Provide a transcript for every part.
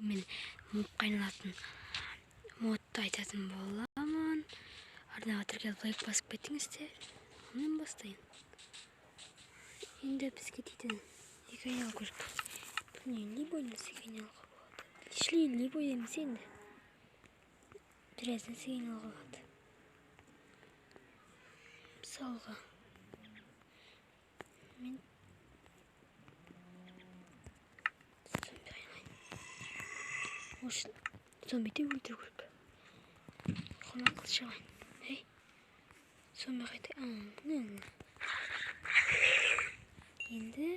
мен қайналатын модты айтатын боламын. Арнаға тіркеліп лайк басып кетіңіздер. Онымен бастайын. Енді бізге дейтін екі айнал көріп. Білмеймін, либо нәсек айналға болады. Шли либо еміз енді. Біраз нәсек айналға болады. Мысалға мен зомбиді өлтіру керек. Қолма қыл шығайын. Ей, зомби қайда? Енді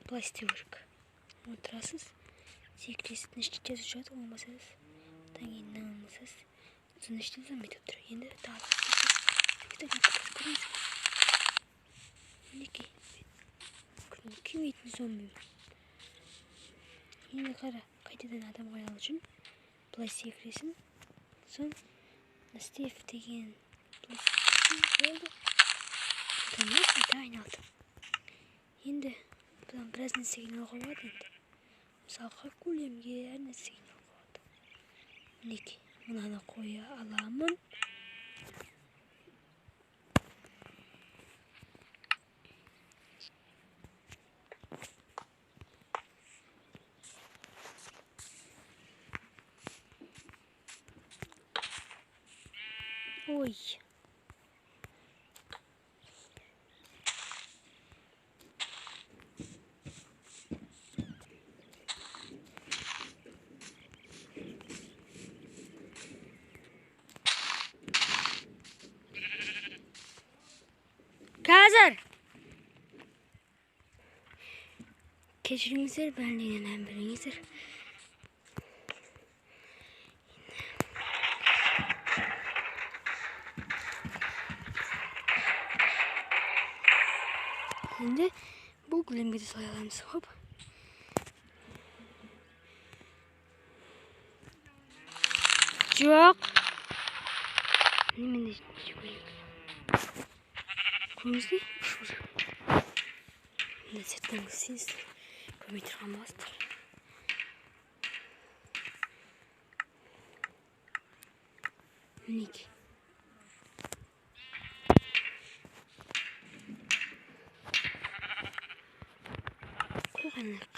былай істеу керек. Отырасыз, секіресіз, іште жазып жүреді, оңбасаңыз, одан кейін намысыз, соның іште зомби деп тұр. Енді мінекей, күймейтін зомби. Енді қара, қайтадан адам қайнал үшін былай секіресің, сон Стив деген болды. Бұдан қайта айналды. Енді бұдан біраз нәрсе айналуға болады енді. Мысалға көлемге әр нәрсе айналуға болады. Мінекей, мынаны қоя аламын. Ой. Қазір. Кешіріңіздер, бәрінен біріңіздер. Енді бұл көлемге де солай аламыз. Хоп. Жоқ. Немене көрейік. Көріңіздер? Енді сәттен көрсеңіз, көрмей тұрған боласыздар. Мінекей. Қойғанлық.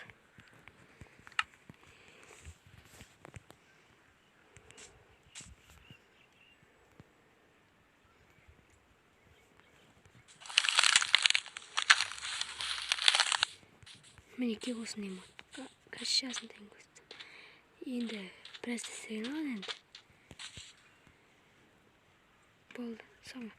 Мінекей осындай мод. Кәшшасындай көстім. Енді біраз тәсірген алған енді. Болды, соңы.